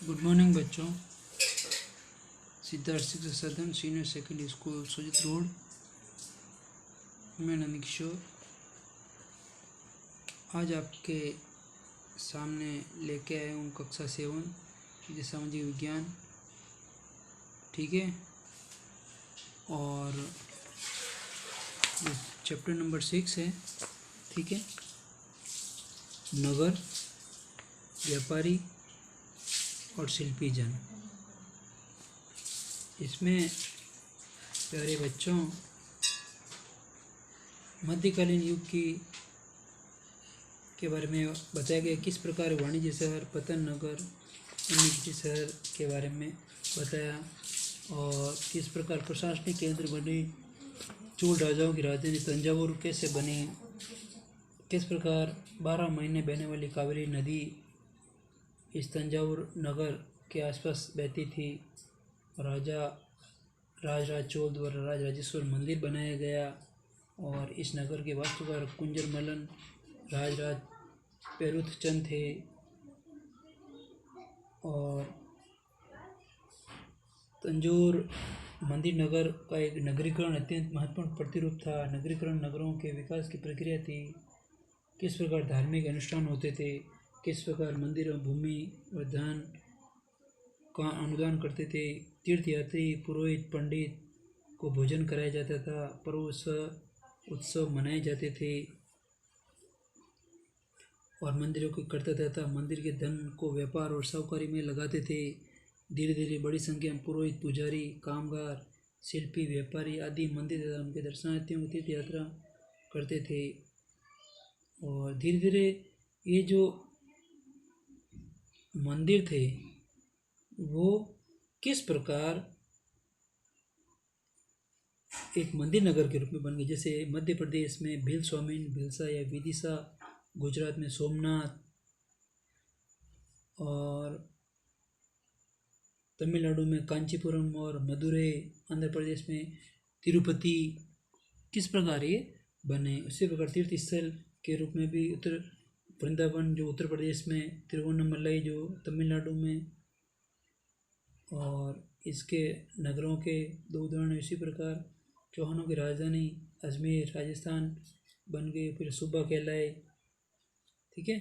Good morning बच्चों। सिद्धार्थ शिक्षा सदन सीनियर सेकेंडरी स्कूल सुजित रोड, मैं नंद किशोर आज आपके सामने लेके आया हूँ कक्षा 7 जो सामाजिक विज्ञान, ठीक है। और चैप्टर नंबर 6 है, ठीक है। नगर, व्यापारी और शिल्पी जन। इसमें प्यारे बच्चों मध्यकालीन युग के बारे में बताया गया, किस प्रकार वाणिज्य शहर, पतन नगर, अन्य शहर के बारे में बताया, और किस प्रकार प्रशासनिक केंद्र बने, चोल राजाओं की राजधानी तंजावुर कैसे बनी, किस प्रकार 12 महीने बहने वाली कावेरी नदी इस तंजावुर नगर के आसपास बहती थी। राजराज चोल द्वारा राजराजेश्वर मंदिर बनाया गया, और इस नगर के वास्तुकार कुंजर मलन राजराज पेरुथ चंद थे। और तंजौर मंदिर नगर का एक नगरीकरण अत्यंत महत्वपूर्ण प्रतिरूप था। नगरीकरण नगरों के विकास की प्रक्रिया थी। किस प्रकार धार्मिक अनुष्ठान होते थे, किस प्रकार मंदिर और भूमि और दान का अनुदान करते थे। तीर्थयात्री, पुरोहित, पंडित को भोजन कराया जाता था। पर्व उत्सव मनाए जाते थे और मंदिरों को करता था। मंदिर के धन को व्यापार और साहूकारी में लगाते थे। धीरे धीरे बड़ी संख्या में पुरोहित, पुजारी, कामगार, शिल्पी, व्यापारी आदि मंदिर तथा उनके दर्शनार्थियों की तीर्थ यात्रा करते थे। और धीरे धीरे ये जो मंदिर थे वो किस प्रकार एक मंदिर नगर के रूप में बन गए। जैसे मध्य प्रदेश में भील स्वामीन, भीलसा या विदिशा, गुजरात में सोमनाथ, और तमिलनाडु में कांचीपुरम और मदुरै, आंध्र प्रदेश में तिरुपति, किस प्रकार ये बने। उसी प्रकार तीर्थ स्थल के रूप में भी वृंदावन जो उत्तर प्रदेश में, तिरुवन्नमलई जो तमिलनाडु में, और इसके नगरों के 2 उदाहरण इसी प्रकार चौहानों की राजधानी अजमेर राजस्थान बन गए, फिर सूबा कहलाए, ठीक है।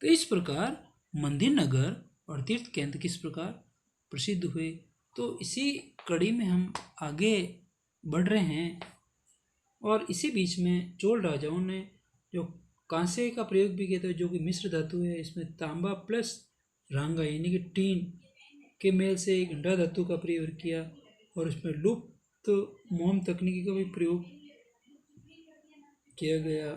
तो इस प्रकार मंदिर नगर और तीर्थ केंद्र किस प्रकार प्रसिद्ध हुए। तो इसी कड़ी में हम आगे बढ़ रहे हैं। और इसी बीच में चोल राजाओं ने जो कांसे का प्रयोग भी किया था, जो कि मिश्र धातु है। इसमें तांबा प्लस रांगा यानी कि टीन के मेल से एक गंडा धातु का प्रयोग किया, और उसमें लुप्त मोम तकनीकी का भी प्रयोग किया गया।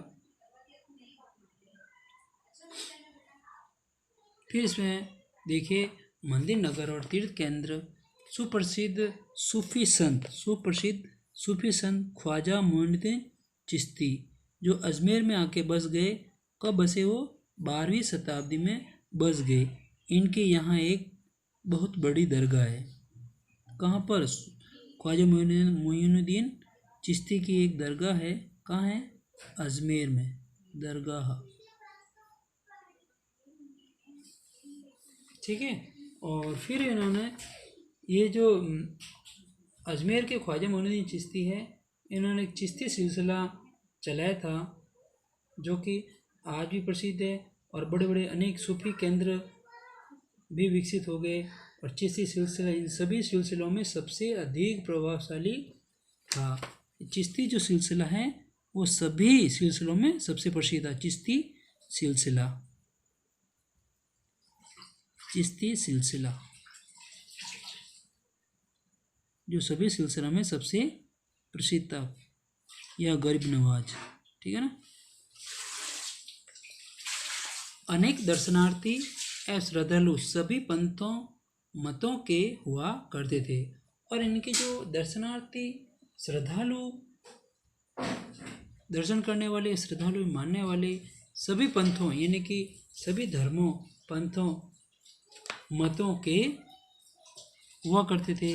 फिर इसमें देखिए मंदिर नगर और तीर्थ केंद्र सुप्रसिद्ध सूफी संत ख्वाजा मोइनुद्दीन चिश्ती जो अजमेर में आके बस गए। कब बसे वो? 12वीं शताब्दी में बस गए। इनके यहाँ एक बहुत बड़ी दरगाह है। कहाँ पर? ख्वाजा मोइनुद्दीन चिश्ती की एक दरगाह है। कहाँ है? अजमेर में दरगाह, ठीक है। और फिर इन्होंने ये जो अजमेर के ख्वाजा मोइनुद्दीन चिश्ती है, इन्होंने एक चिश्ती सिलसिला चलाया था जो कि आज भी प्रसिद्ध है, और बड़े बड़े अनेक सूफी केंद्र भी विकसित हो गए। और चिश्ती सिलसिला इन सभी सिलसिलों में सबसे अधिक प्रभावशाली था। चिश्ती जो सिलसिला है वो सभी सिलसिलों में सबसे प्रसिद्ध था। चिश्ती सिलसिला जो सभी सिलसिला में सबसे प्रसिद्ध था, या गरीब नवाज, ठीक है ना। अनेक दर्शनार्थी एवं श्रद्धालु सभी पंथों मतों के हुआ करते थे। और इनके जो दर्शनार्थी, श्रद्धालु, दर्शन करने वाले, श्रद्धालु मानने वाले सभी पंथों यानी कि सभी धर्मों, पंथों, मतों के हुआ करते थे।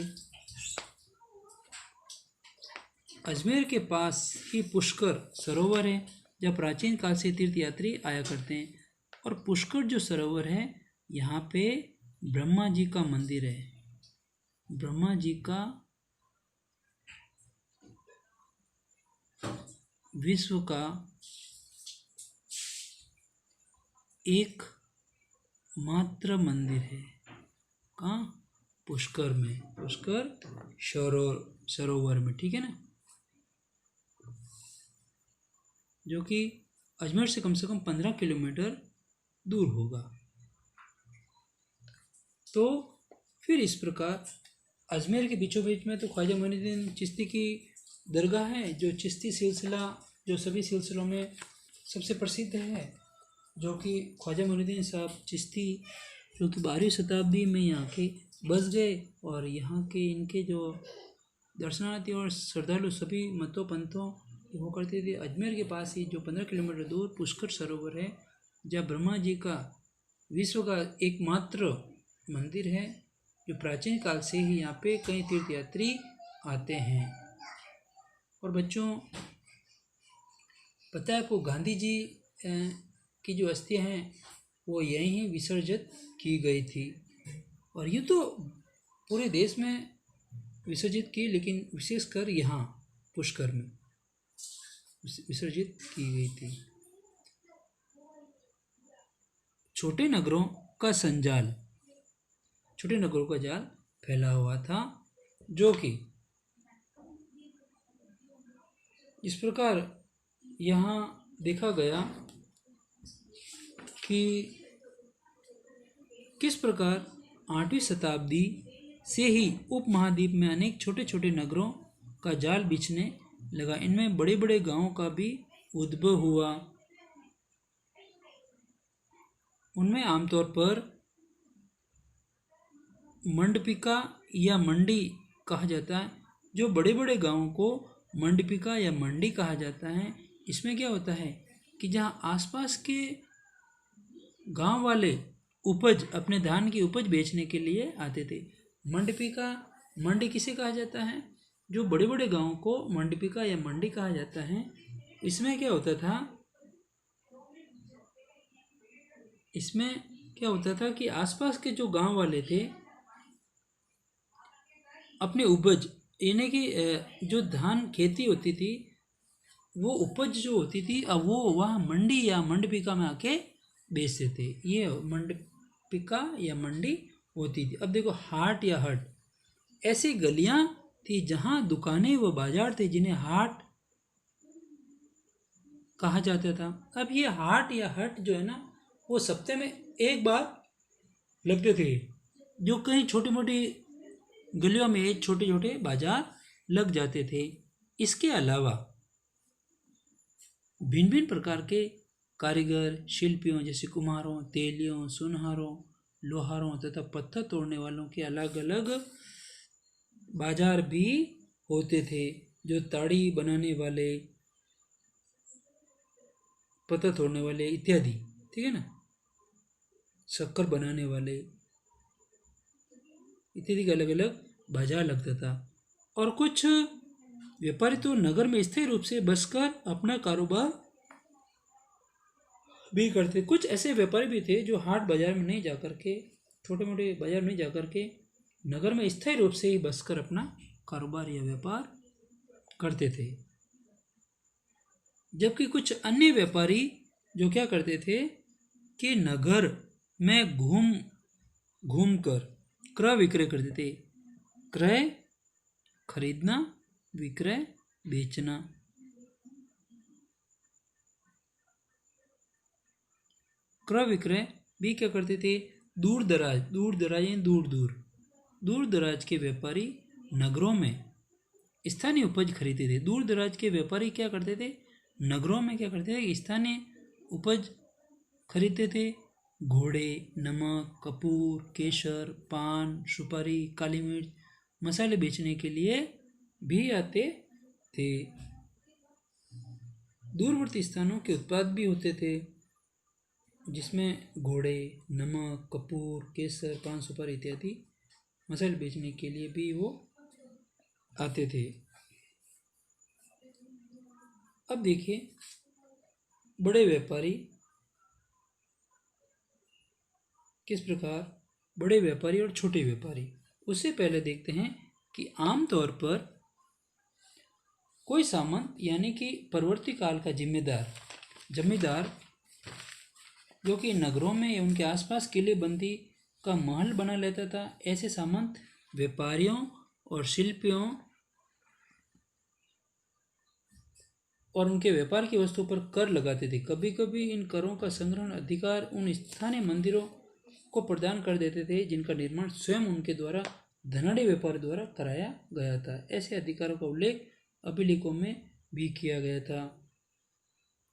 अजमेर के पास ही पुष्कर सरोवर है, जहाँ प्राचीन काल से तीर्थयात्री आया करते हैं। और पुष्कर जो सरोवर है, यहाँ पे ब्रह्मा जी का मंदिर है, ब्रह्मा जी का विश्व का एक मात्र मंदिर है। कहाँ? पुष्कर में, पुष्कर सरोवर में, ठीक है ना, जो कि अजमेर से कम 15 किलोमीटर दूर होगा। तो फिर इस प्रकार अजमेर के बीचों बीच में तो ख्वाजा मोइनुद्दीन चिश्ती की दरगाह है, जो चिश्ती सिलसिला जो सभी सिलसिलों में सबसे प्रसिद्ध है, जो कि ख्वाजा मोइनुद्दीन साहब चिश्ती जो कि 12वीं शताब्दी में यहाँ के बस गए, और यहाँ के इनके जो दर्शनार्थी और श्रद्धालु सभी मतों पंथों की वो करते थे। अजमेर के पास ही जो 15 किलोमीटर दूर पुष्कर सरोवर है, जहाँ ब्रह्मा जी का विश्व का एकमात्र मंदिर है, जो प्राचीन काल से ही यहाँ पे कई तीर्थयात्री आते हैं। और बच्चों, पता है आपको गांधी जी की जो अस्थियां हैं वो यहीं ही विसर्जित की गई थी, और यूँ तो पूरे देश में विसर्जित की, लेकिन विशेषकर यहाँ पुष्कर में विसर्जित की गई थी। छोटे नगरों का संजाल, छोटे नगरों का जाल फैला हुआ था, जो कि इस प्रकार यहाँ देखा गया कि किस प्रकार 8वीं शताब्दी से ही उपमहाद्वीप में अनेक छोटे छोटे नगरों का जाल बिछने लगा। इनमें बड़े बड़े गांवों का भी उद्भव हुआ। उनमें आमतौर पर मंडपिका या मंडी कहा जाता है। जो बड़े बड़े गांवों को मंडपिका या मंडी कहा जाता है, इसमें क्या होता है कि जहाँ आसपास के गांव वाले उपज, अपने धान की उपज बेचने के लिए आते थे। मंडपिका मंडी किसे कहा जाता है? जो बड़े बड़े गांवों को मंडपिका या मंडी कहा जाता है। इसमें क्या होता था, इसमें क्या होता था कि आसपास के जो गांव वाले थे अपने उपज, यानी कि जो धान खेती होती थी वो उपज जो होती थी, अब वो वहाँ मंडी या मंडपिका में आके बेचते थे। ये मंडपिका या मंडी होती थी। अब देखो, हाट या हट, ऐसी गलियाँ थी जहाँ दुकानें व बाजार थे जिन्हें हाट कहा जाता था। अब ये हाट या हट जो है ना, वो सप्ताह में एक बार लगते थे, जो कहीं छोटी मोटी गलियों में छोटे छोटे बाजार लग जाते थे। इसके अलावा भिन्न भिन्न प्रकार के कारीगर, शिल्पियों जैसे कुम्हारों, तेलियों, सुनहारों, लोहारों तथा पत्थर तोड़ने वालों के अलग अलग बाजार भी होते थे। जो ताड़ी बनाने वाले, पत्थर तोड़ने वाले इत्यादि, ठीक है ना, शक्कर बनाने वाले इत्यादि का अलग अलग बाजार लगता था। और कुछ व्यापारी तो नगर में स्थायी रूप से बसकर अपना कारोबार भी करते। कुछ ऐसे व्यापारी भी थे जो हाट बाजार में नहीं जाकर के, छोटे मोटे बाजार में नहीं जाकर के, नगर में स्थायी रूप से ही बसकर अपना कारोबार या व्यापार करते थे। जबकि कुछ अन्य व्यापारी जो क्या करते थे कि नगर में घूम घूम कर क्रय विक्रय करते थे। क्रय खरीदना, विक्रय बेचना। क्रय विक्रय भी क्या करते थे? दूर दराज यानी दूर दराज के व्यापारी नगरों में स्थानीय उपज खरीदते थे। दूर दराज के व्यापारी क्या करते थे? नगरों में क्या करते थे? स्थानीय उपज खरीदते थे। घोड़े, नमक, कपूर, केसर, पान, सुपारी, काली मिर्च, मसाले बेचने के लिए भी आते थे। दूरवर्ती स्थानों के उत्पाद भी होते थे, जिसमें घोड़े, नमक, कपूर, केसर, पान, सुपारी इत्यादि मसाले बेचने के लिए भी वो आते थे। अब देखिए, बड़े व्यापारी किस प्रकार बड़े व्यापारी और छोटे व्यापारी। उससे पहले देखते हैं कि आमतौर पर कोई सामंत यानी कि परवर्ती काल का जमींदार जो कि नगरों में या उनके आसपास किलेबंदी का महल बना लेता था, ऐसे सामंत व्यापारियों और शिल्पियों और उनके व्यापार की वस्तुओं पर कर लगाते थे। कभी कभी इन करों का संग्रहण अधिकार उन स्थानीय मंदिरों को प्रदान कर देते थे जिनका निर्माण स्वयं उनके द्वारा धनाढ़ी व्यापार द्वारा कराया गया था। ऐसे अधिकारों का उल्लेख अभिलेखों में भी किया गया था।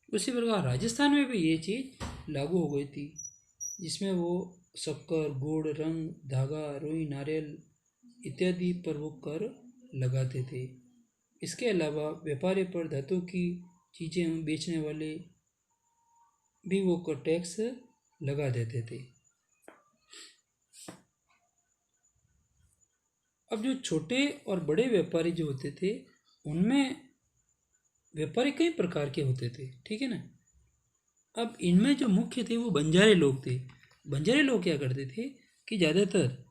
उसी प्रकार राजस्थान में भी ये चीज़ लागू हो गई थी, जिसमें वो शक्कर, गुड़, रंग, धागा, रुई, नारियल इत्यादि पर वो कर लगाते थे। इसके अलावा व्यापारी पर धातु की चीज़ें बेचने वाले भी वो कर टैक्स लगा देते थे। अब जो छोटे और बड़े व्यापारी जो होते थे, उनमें व्यापारी कई प्रकार के होते थे, ठीक है ना। अब इनमें जो मुख्य थे वो बंजारे लोग थे। बंजारे लोग क्या करते थे कि ज़्यादातर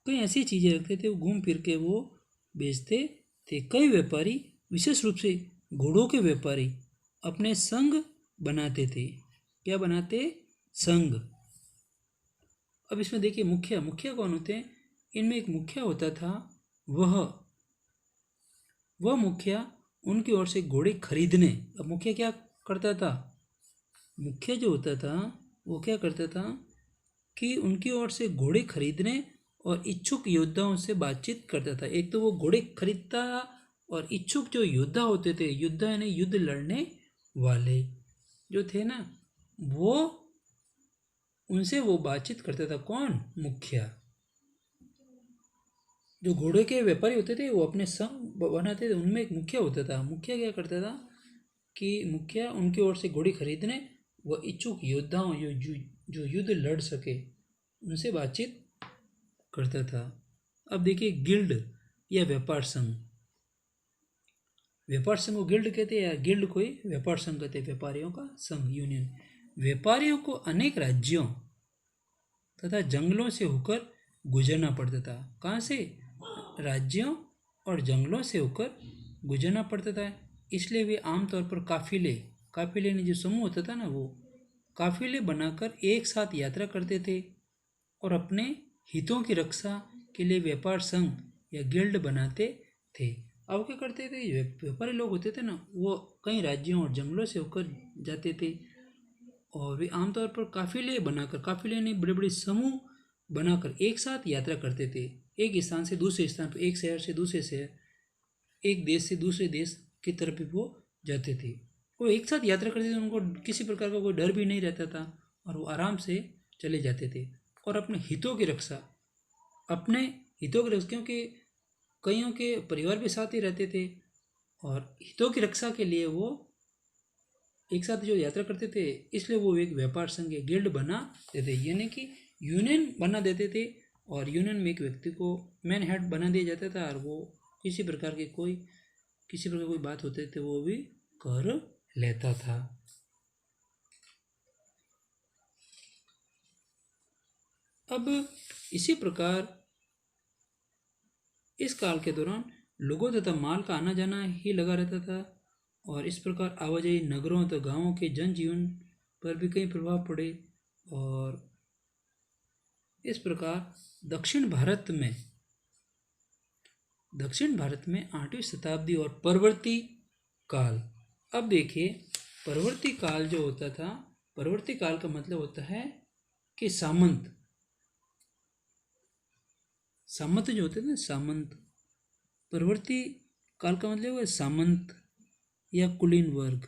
कई ऐसी चीज़ें रखते थे, वो घूम फिर के वो बेचते थे। कई व्यापारी, विशेष रूप से घोड़ों के व्यापारी, अपने संघ बनाते थे। क्या बनाते? संघ। अब इसमें देखिए मुखिया कौन होते हैं। इनमें एक मुखिया होता था, वह मुखिया उनकी ओर से घोड़े खरीदने। अब मुखिया क्या करता था? मुखिया जो होता था वो क्या करता था कि उनकी ओर से घोड़े खरीदने और इच्छुक योद्धाओं से बातचीत करता था। एक तो वो घोड़े खरीदता और इच्छुक जो योद्धा होते थे, योद्धा यानी युद्ध लड़ने वाले जो थे ना, वो उनसे वो बातचीत करता था। कौन? मुखिया। जो घोड़े के व्यापारी होते थे वो अपने संग बनाते थे, उनमें एक मुखिया होता था। मुखिया क्या करता था कि मुखिया उनकी ओर से घोड़ी खरीदने व इच्छुक योद्धाओं जो युद्ध लड़ सके उनसे बातचीत करता था। अब देखिए गिल्ड या व्यापार संघ। व्यापार संघ को गिल्ड कहते हैं या गिल्ड कोई व्यापार संघ कहते हैं, व्यापारियों का संघ, यूनियन। व्यापारियों को अनेक राज्यों तथा जंगलों से होकर गुजरना पड़ता था। कहाँ से? राज्यों और जंगलों से होकर गुजरना पड़ता था। इसलिए वे आमतौर पर काफिले ने जो समूह होता था ना, वो काफिले बनाकर एक साथ यात्रा करते थे और अपने हितों की रक्षा के लिए व्यापार संघ या गिल्ड बनाते थे। अब क्या करते थे? व्यापारी लोग होते थे ना, वो कई राज्यों और जंगलों से होकर जाते थे और वे आमतौर पर काफिले ने बड़े बड़े समूह बनाकर एक साथ यात्रा करते थे। एक स्थान से दूसरे स्थान पर, एक शहर से दूसरे शहर, एक देश से दूसरे देश की तरफ भी वो जाते थे। वो एक साथ यात्रा करते थे, उनको किसी प्रकार का कोई डर भी नहीं रहता था और वो आराम से चले जाते थे। और अपने हितों की रक्षा क्योंकि कईयों के परिवार भी साथ ही रहते थे और हितों की रक्षा के लिए वो एक साथ जो यात्रा करते थे, इसलिए वो एक व्यापार संघ या गिल्ड बना देते, यानी कि यूनियन बना देते थे। और यूनियन में एक व्यक्ति को मैन हेड बना दिया जाता था और वो किसी प्रकार कोई बात होते थे वो भी कर लेता था। अब इसी प्रकार इस काल के दौरान लोगों तथा माल का आना जाना ही लगा रहता था और इस प्रकार आवाजाही नगरों तथा गांवों के जनजीवन पर भी कई प्रभाव पड़े। और इस प्रकार दक्षिण भारत में 8वीं शताब्दी और परवर्ती काल। अब देखिए परवर्ती काल जो होता था, परवर्ती काल का मतलब होता है कि सामंत जो होते थे ना, सामंत। परवर्ती काल का मतलब है सामंत या कुलीन वर्ग,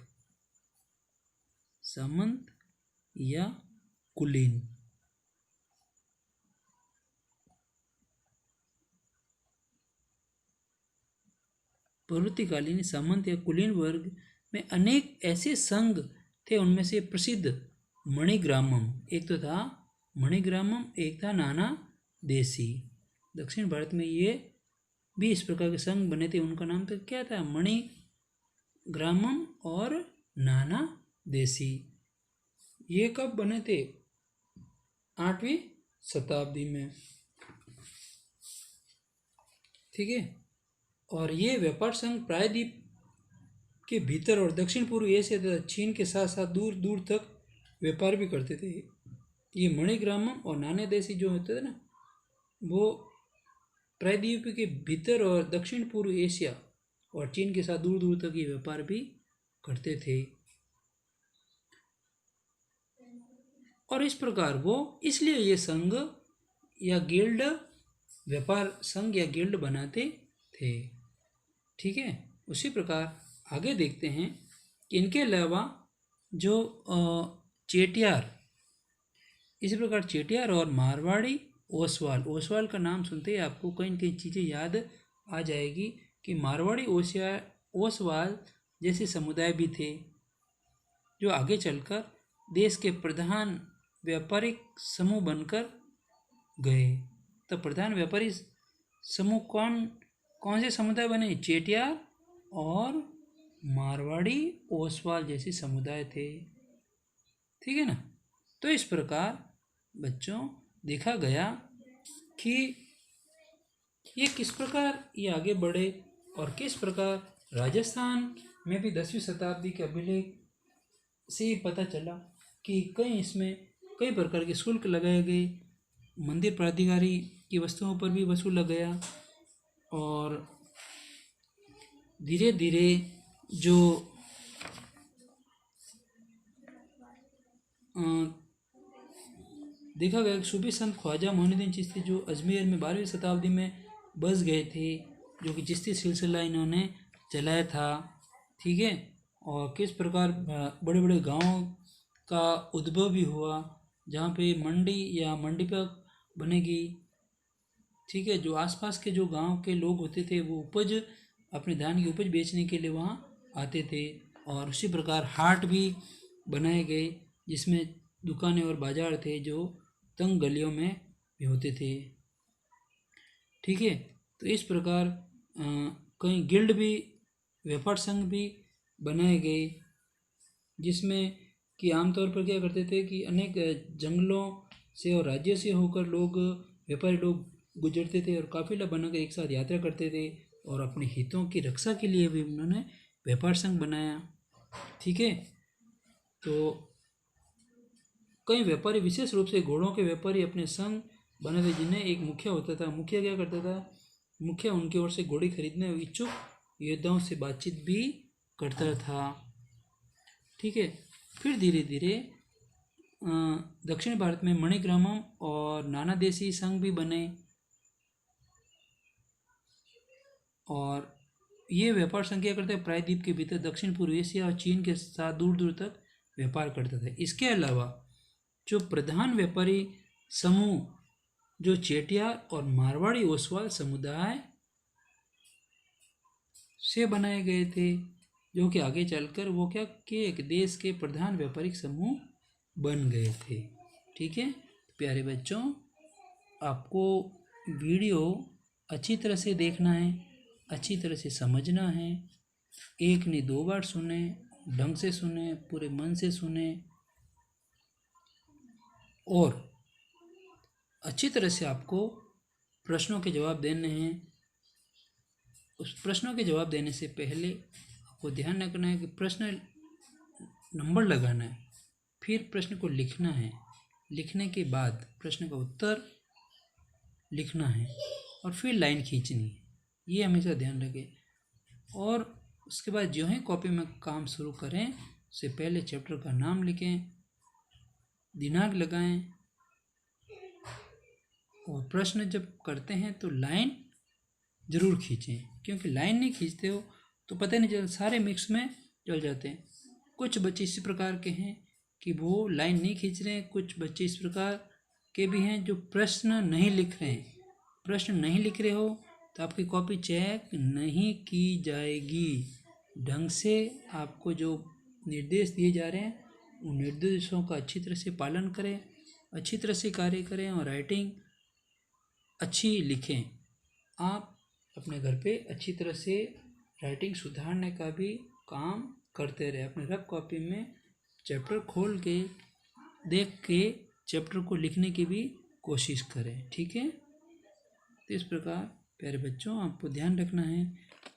सामंत या कुलीन। परवर्तीकालीन सामंत या कुलीन वर्ग में अनेक ऐसे संघ थे, उनमें से प्रसिद्ध मणिग्रामम एक तो था, मणिग्रामम एक था नाना देशी। दक्षिण भारत में ये भी इस प्रकार के संघ बने थे, उनका नाम तो क्या था? मणिग्रामम और नाना देशी। ये कब बने थे? 8वीं शताब्दी में, ठीक है। और ये व्यापार संघ प्रायद्वीप के भीतर और दक्षिण पूर्व एशिया तथा चीन के साथ साथ दूर दूर तक व्यापार भी करते थे। ये मणिग्रामम और नानादेशी जो होते थे ना, वो प्रायद्वीप के भीतर और दक्षिण पूर्व एशिया और चीन के साथ दूर दूर तक ये व्यापार भी करते थे। और इस प्रकार वो इसलिए ये संघ या गिल्ड, व्यापार संघ या गिल्ड बनाते थे, ठीक है। उसी प्रकार आगे देखते हैं कि इनके अलावा जो चेटियार, इसी प्रकार चेटियार और मारवाड़ी ओसवाल, ओसवाल का नाम सुनते ही आपको कई कई चीज़ें याद आ जाएगी कि मारवाड़ी ओसवाल जैसे समुदाय भी थे जो आगे चलकर देश के प्रधान व्यापारिक समूह बनकर गए। तो प्रधान व्यापारी समूह कौन कौन से समुदाय बने? चेटियार और मारवाड़ी ओसवाल जैसे समुदाय थे, ठीक है ना। तो इस प्रकार बच्चों देखा गया कि ये किस प्रकार ये आगे बढ़े और किस प्रकार राजस्थान में भी 10वीं शताब्दी के अभिलेख से पता चला कि कई इसमें कई प्रकार के शुल्क लगाए गए, मंदिर प्राधिकारी की वस्तुओं पर भी वसूला गया और धीरे धीरे जो देखा गया कि सूफी संत ख्वाजा मोइनुद्दीन चिश्ती जो अजमेर में 12वीं शताब्दी में बस गए थे, जो कि चिश्ती सिलसिला इन्होंने चलाया था, ठीक है। और किस प्रकार बड़े बड़े गांवों का उद्भव भी हुआ जहाँ पे मंडी या मंडीपक बनेगी, ठीक है। जो आसपास के जो गांव के लोग होते थे वो उपज, अपने धान की उपज बेचने के लिए वहाँ आते थे। और उसी प्रकार हाट भी बनाए गए जिसमें दुकानें और बाजार थे जो तंग गलियों में भी होते थे, ठीक है। तो इस प्रकार कई गिल्ड भी, व्यापार संघ भी बनाए गए जिसमें कि आमतौर पर क्या करते थे कि अनेक जंगलों से और राज्यों से होकर लोग, व्यापारी लोग गुजरते थे और काफिला बनाकर एक साथ यात्रा करते थे और अपने हितों की रक्षा के लिए भी उन्होंने व्यापार संघ बनाया, ठीक है। तो कई व्यापारी, विशेष रूप से घोड़ों के व्यापारी, अपने संघ बने थे जिन्हें एक मुखिया होता था। मुखिया क्या करता था? मुखिया उनकी ओर से घोड़ी खरीदने इच्छुक योद्धाओं से बातचीत भी करता था, ठीक है। फिर धीरे धीरे दक्षिण भारत में मणिग्रामम और नानादेशी संघ भी बने और ये व्यापार संघ क्या करते हैं? प्रायद्वीप के भीतर दक्षिण पूर्व एशिया और चीन के साथ दूर दूर तक व्यापार करते थे। इसके अलावा जो प्रधान व्यापारी समूह जो चेटियार और मारवाड़ी ओसवाल समुदाय से बनाए गए थे, जो कि आगे चलकर वो क्या कि एक देश के प्रधान व्यापारिक समूह बन गए थे, ठीक है। प्यारे बच्चों, आपको वीडियो अच्छी तरह से देखना है, अच्छी तरह से समझना है, एक नहीं 2 बार सुने, ढंग से सुने, पूरे मन से सुने और अच्छी तरह से आपको प्रश्नों के जवाब देने हैं। उस प्रश्नों के जवाब देने से पहले आपको ध्यान रखना है कि प्रश्न नंबर लगाना है, फिर प्रश्न को लिखना है, लिखने के बाद प्रश्न का उत्तर लिखना है और फिर लाइन खींचनी है, ये हमेशा ध्यान रखें। और उसके बाद जो है कॉपी में काम शुरू करें उससे पहले चैप्टर का नाम लिखें, दिनांक लगाएं और प्रश्न जब करते हैं तो लाइन ज़रूर खींचें, क्योंकि लाइन नहीं खींचते हो तो पता नहीं चलता, सारे मिक्स में चल जाते हैं। कुछ बच्चे इसी प्रकार के हैं कि वो लाइन नहीं खींच रहे हैं, कुछ बच्चे इस प्रकार के भी हैं जो प्रश्न नहीं लिख रहे हैं। प्रश्न नहीं लिख रहे हो तो आपकी कॉपी चेक नहीं की जाएगी। ढंग से आपको जो निर्देश दिए जा रहे हैं उन निर्देशों का अच्छी तरह से पालन करें, अच्छी तरह से कार्य करें और राइटिंग अच्छी लिखें। आप अपने घर पे अच्छी तरह से राइटिंग सुधारने का भी काम करते रहे। अपने रफ कॉपी में चैप्टर खोल के देख के चैप्टर को लिखने की भी कोशिश करें, ठीक है। तो इस प्रकार प्यारे बच्चों, आपको ध्यान रखना है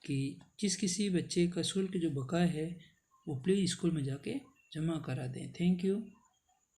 कि जिस किसी बच्चे का शुल्क जो बकाया है वो प्लीज़ स्कूल में जाके जमा करा दें। Thank you.